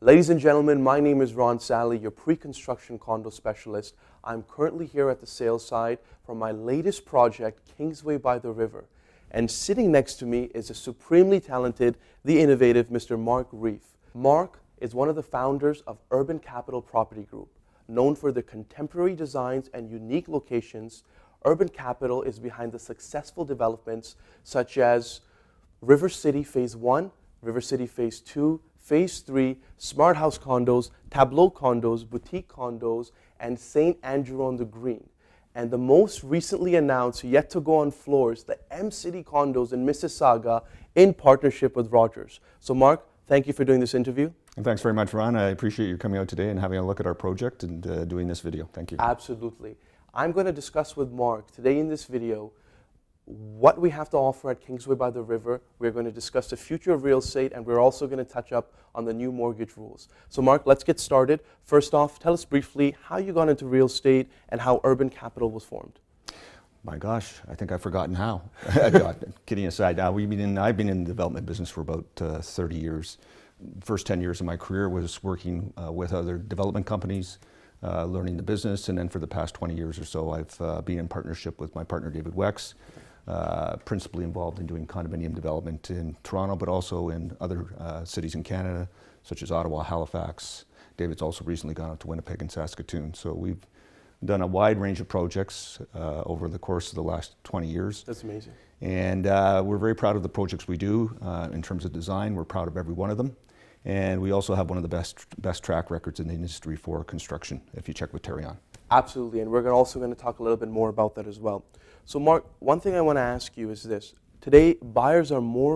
Ladies and gentlemen, my name is Ron Sally, your pre-construction condo specialist. I'm currently here at the sales side for my latest project, Kingsway by the River. And sitting next to me is a supremely talented, the innovative Mr. Mark Reeve. Mark is one of the founders of Urban Capital Property Group. Known for the contemporary designs and unique locations, Urban Capital is behind the successful developments such as River City Phase 1, River City Phase 2, Phase 3, Smarthouse Condos, Tableau Condos, Boutique Condos, and St. Andrew on the Green. And the most recently announced, yet to go on floors, the M City Condos in Mississauga in partnership with Rogers. So Mark, thank you for doing this interview. And thanks very much, Ron. I appreciate you coming out today and having a look at our project and doing this video. Thank you. Absolutely. I'm going to discuss with Mark today in this video what we have to offer at Kingsway by the River. We're going to discuss the future of real estate, and we're also going to touch up on the new mortgage rules. So Mark, let's get started. First off, tell us briefly how you got into real estate and how Urban Capital was formed. My gosh, I think I've forgotten how. Kidding aside, I've been in the development business for about 30 years. First 10 years of my career was working with other development companies, learning the business, and then for the past 20 years or so, I've been in partnership with my partner David Wex, principally involved in doing condominium development in Toronto, but also in other cities in Canada, such as Ottawa, Halifax. David's also recently gone out to Winnipeg and Saskatoon. So we've done a wide range of projects over the course of the last 20 years. That's amazing. And we're very proud of the projects we do in terms of design. We're proud of every one of them. And we also have one of the best track records in the industry for construction, if you check with Terry on. Absolutely, and we're also going to talk a little bit more about that as well. So Mark, one thing I want to ask you is this. Today, buyers are more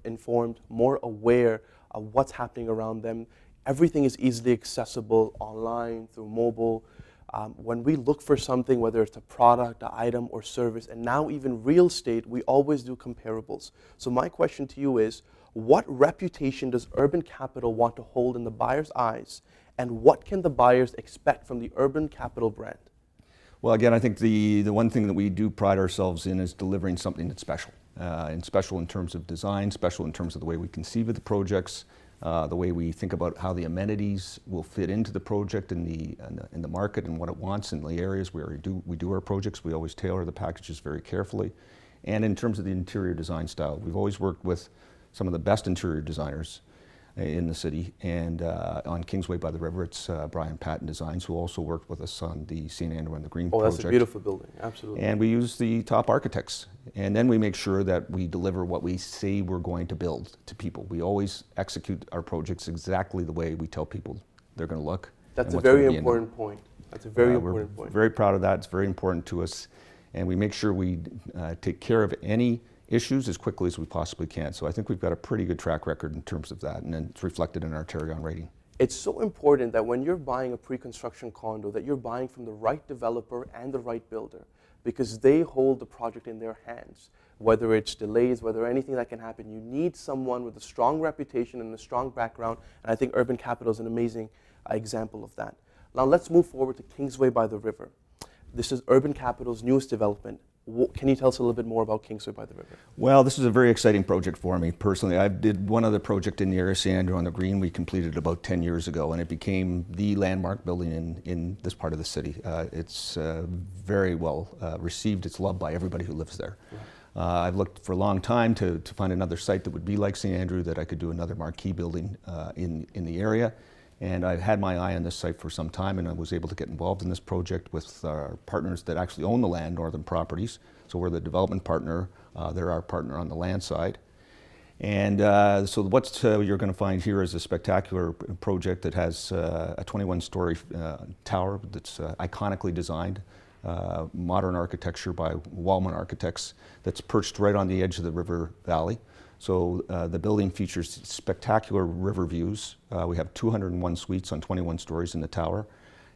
informed, more aware of what's happening around them. Everything is easily accessible online, through mobile. When we look for something, whether it's a product, an item, or service, and now even real estate, we always do comparables. So my question to you is, what reputation does Urban Capital want to hold in the buyer's eyes, and what can the buyers expect from the Urban Capital brand? Well, again, I think the one thing that we do pride ourselves in is delivering something that's special. And special in terms of design, special in terms of the way we conceive of the projects, the way we think about how the amenities will fit into the project in the market and what it wants in the areas where we do our projects. We always tailor the packages very carefully. And in terms of the interior design style, we've always worked with some of the best interior designers in the city, and on Kingsway by the River, it's Brian Patton Designs, who also worked with us on the St. Andrew on the Green project. Oh, that's a beautiful building, absolutely. And we use the top architects, and then we make sure that we deliver what we say we're going to build to people. We always execute our projects exactly the way we tell people they're going to look. That's a very important point. That's a very important point. We're very proud of that. It's very important to us, and we make sure we take care of any issues as quickly as we possibly can. So I think we've got a pretty good track record in terms of that, and then it's reflected in our Terry on rating. It's so important that when you're buying a pre-construction condo, that you're buying from the right developer and the right builder, because they hold the project in their hands. Whether it's delays, whether anything that can happen, you need someone with a strong reputation and a strong background, and I think Urban Capital is an amazing example of that. Now let's move forward to Kingsway by the River. This is Urban Capital's newest development. Can you tell us a little bit more about Kingsway by the River? Well, this is a very exciting project for me personally. I did one other project in the area, St. Andrew on the Green. We completed about 10 years ago, and it became the landmark building in this part of the city. It's very well received. It's loved by everybody who lives there. Right. I've looked for a long time to find another site that would be like St. Andrew, that I could do another marquee building in the area. And I've had my eye on this site for some time, and I was able to get involved in this project with our partners that actually own the land, Northern Properties. So we're the development partner, they're our partner on the land side. And so what you're going to find here is a spectacular project that has a 21-story tower that's iconically designed, modern architecture by Wallman Architects, that's perched right on the edge of the river valley. So the building features spectacular river views. We have 201 suites on 21 stories in the tower,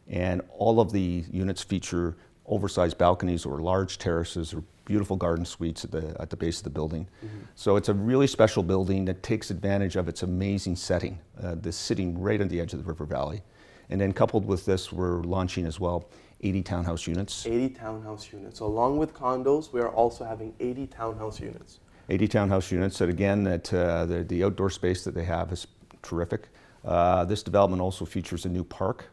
and all of the units feature oversized balconies or large terraces or beautiful garden suites at the base of the building. Mm-hmm. So it's a really special building that takes advantage of its amazing setting, the sitting right on the edge of the river valley. And then coupled with this, we're launching as well 80 townhouse units. 80 townhouse units. So along with condos, we are also having 80 townhouse units. 80 townhouse units, and again, the outdoor space that they have is terrific. This development also features a new park.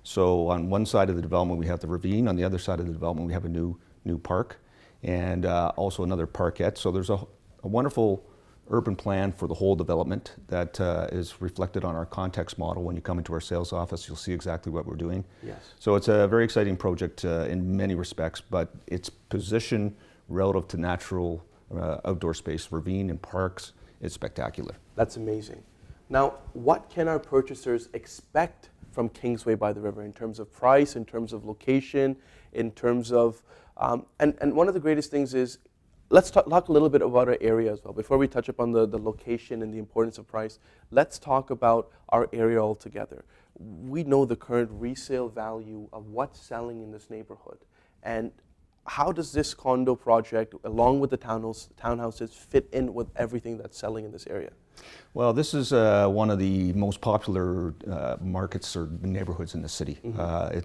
So on one side of the development we have the ravine, on the other side of the development we have a new park, and also another parkette. So there's a wonderful urban plan for the whole development that is reflected on our context model. When you come into our sales office, you'll see exactly what we're doing. Yes. So it's a very exciting project in many respects, but its position relative to natural outdoor space, ravine and parks, is spectacular. That's amazing. Now, what can our purchasers expect from Kingsway by the River in terms of price, in terms of location, in terms of, and one of the greatest things is, let's talk a little bit about our area as well. Before we touch upon the location and the importance of price, let's talk about our area altogether. We know the current resale value of what's selling in this neighborhood. And how does this condo project, along with the townhouses, fit in with everything that's selling in this area? Well, this is one of the most popular markets or neighborhoods in the city.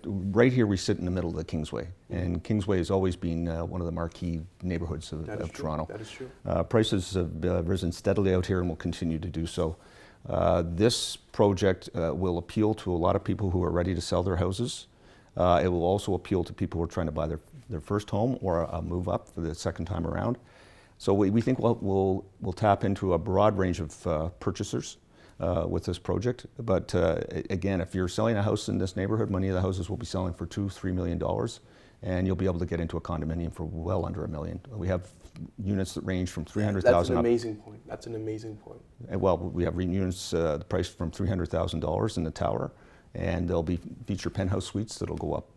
Right here we sit in the middle of the Kingsway, and Kingsway has always been one of the marquee neighborhoods of Toronto. That is true. Prices have risen steadily out here and will continue to do so. This project will appeal to a lot of people who are ready to sell their houses. It will also appeal to people who are trying to buy their first home or move up for the second time around. So we think we'll tap into a broad range of purchasers with this project. But again, if you're selling a house in this neighborhood, many of the houses will be selling for $2-3 million, and you'll be able to get into a condominium for well under $1 million. We have units that range from $300,000. That's an amazing point. That's an amazing point. Well, we have units priced from $300,000 in the tower, and there'll be feature penthouse suites that'll go up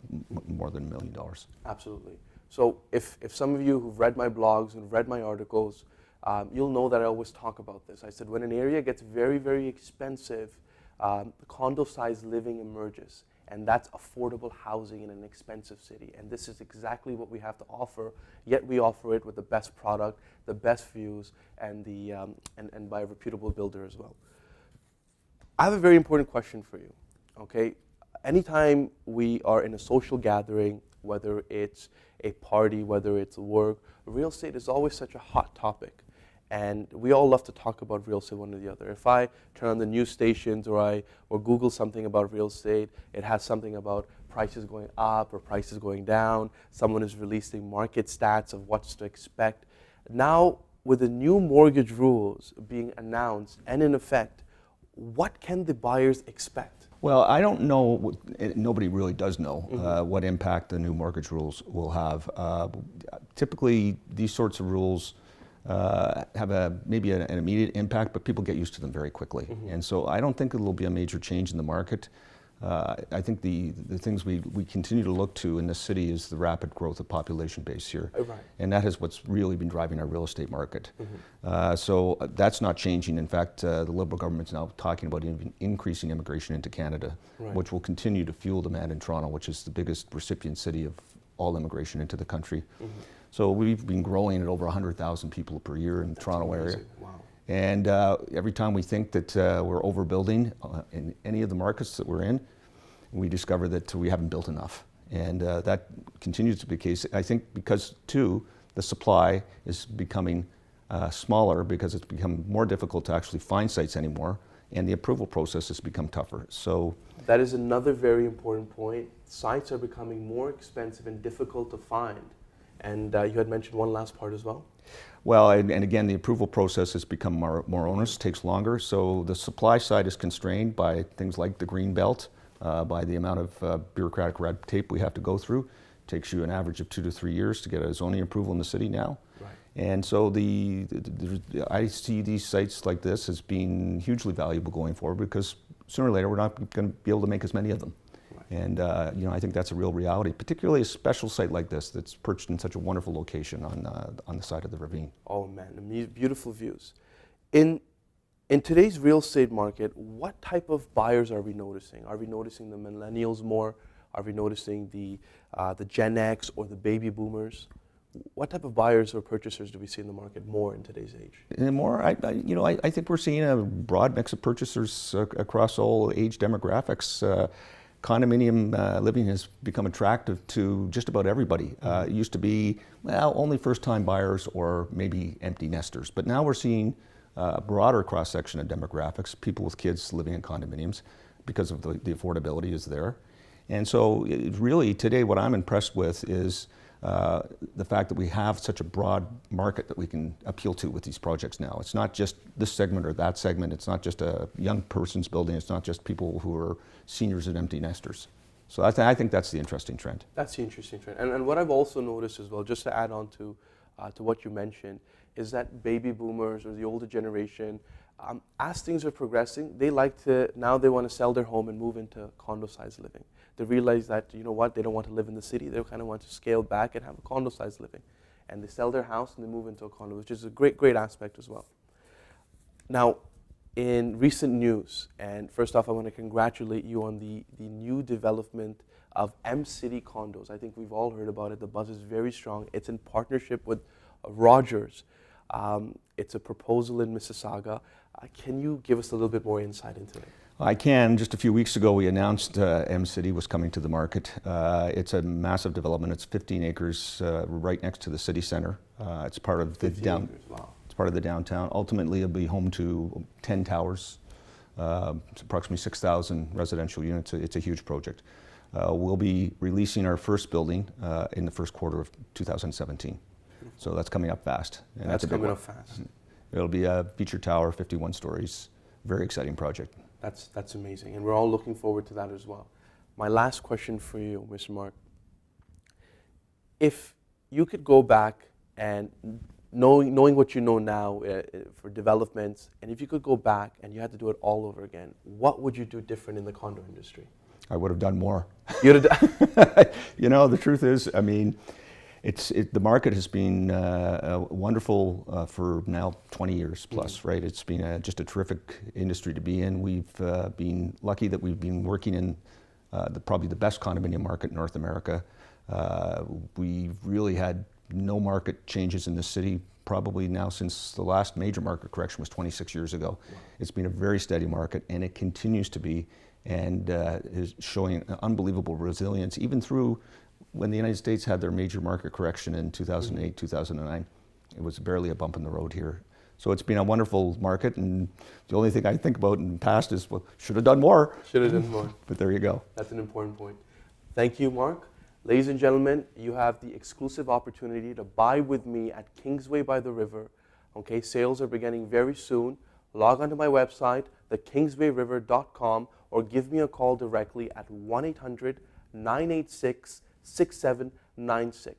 more than $1 million. Absolutely. So if some of you who've read my blogs and read my articles, you'll know that I always talk about this. I said when an area gets very, very expensive, condo-sized living emerges, and that's affordable housing in an expensive city. And this is exactly what we have to offer, yet we offer it with the best product, the best views, and by a reputable builder as well. I have a very important question for you. Okay, anytime we are in a social gathering, whether it's a party, whether it's work, real estate is always such a hot topic. And we all love to talk about real estate one or the other. If I turn on the news stations or Google something about real estate, it has something about prices going up or prices going down. Someone is releasing market stats of what's to expect. Now, with the new mortgage rules being announced and in effect, what can the buyers expect? Well, I don't know, nobody really does know what impact the new mortgage rules will have. Typically, these sorts of rules have maybe an immediate impact, but people get used to them very quickly. And so I don't think it will be a major change in the market. I think the things we continue to look to in this city is the rapid growth of population base here. Oh, right. And that is what's really been driving our real estate market. So that's not changing. In fact, the Liberal government's now talking about increasing immigration into Canada, which will continue to fuel demand in Toronto, which is the biggest recipient city of all immigration into the country. So we've been growing at over 100,000 people per year in the Toronto area. Wow. And every time we think that we're overbuilding in any of the markets that we're in, we discover that we haven't built enough. And that continues to be the case. I think because, too, the supply is becoming smaller because it's become more difficult to actually find sites anymore, and the approval process has become tougher. So that is another very important point. Sites are becoming more expensive and difficult to find. And you had mentioned one last part as well. Well, and again, the approval process has become more onerous, takes longer. So the supply side is constrained by things like the green belt, by the amount of bureaucratic red tape we have to go through. It takes you an average of 2 to 3 years to get a zoning approval in the city now. Right. And so I see these sites like this as being hugely valuable going forward, because sooner or later we're not going to be able to make as many of them. And I think that's a real reality, particularly a special site like this that's perched in such a wonderful location on the side of the ravine. Oh man, beautiful views. In today's real estate market, what type of buyers are we noticing? Are we noticing the millennials more? Are we noticing the Gen X or the baby boomers? What type of buyers or purchasers do we see in the market more in today's age? And more, I think we're seeing a broad mix of purchasers across all age demographics. Condominium living has become attractive to just about everybody. It used to be, well, only first-time buyers or maybe empty nesters. But now we're seeing a broader cross-section of demographics, people with kids living in condominiums, because of the affordability is there. And so really today what I'm impressed with is the fact that we have such a broad market that we can appeal to with these projects now. It's not just this segment or that segment. It's not just a young person's building. It's not just people who are seniors and empty nesters. So I think that's the interesting trend. That's the interesting trend. And what I've also noticed as well, just to add on to what you mentioned, is that baby boomers or the older generation, as things are progressing, they like to, now they want to sell their home and move into condo-sized living. They realize that, you know what, they don't want to live in the city. They kind of want to scale back and have a condo-sized living. And they sell their house and they move into a condo, which is a great, great aspect as well. Now, in recent news, and first off, I want to congratulate you on the new development of M City Condos. I think we've all heard about it. The buzz is very strong. It's in partnership with Rogers. It's a proposal in Mississauga. Can you give us a little bit more insight into it? I can. Just a few weeks ago, we announced M City was coming to the market. It's a massive development. It's 15 acres right next to the city center. It's part of the Wow. It's part of the downtown. Ultimately, it'll be home to 10 towers. It's approximately 6,000 residential units. It's a huge project. We'll be releasing our first building in the first quarter of 2017. So that's coming up fast. And that's coming up fast. It'll be a feature tower, 51 stories. Very exciting project. That's amazing, and we're all looking forward to that as well. My last question for you, Mr. Mark. If you could go back and knowing what you know now for developments, and if you could go back and you had to do it all over again, what would you do different in the condo industry? I would have done more. You'd have done You know, the truth is, I mean, the market has been wonderful for now 20 years plus, right? It's been just a terrific industry to be in. We've been lucky that we've been working in probably the best condominium market in North America. We've really had no market changes in the city probably now since the last major market correction was 26 years ago. It's been a very steady market, and it continues to be, and is showing unbelievable resilience even through when the United States had their major market correction in 2008, 2009, it was barely a bump in the road here. So it's been a wonderful market, and the only thing I think about in the past is, well, should have done more. Should have done more. But there you go. That's an important point. Thank you, Mark. Ladies and gentlemen, you have the exclusive opportunity to buy with me at Kingsway by the River. Okay, sales are beginning very soon. Log on to my website, thekingswayriver.com, or give me a call directly at 1-800-986-6796.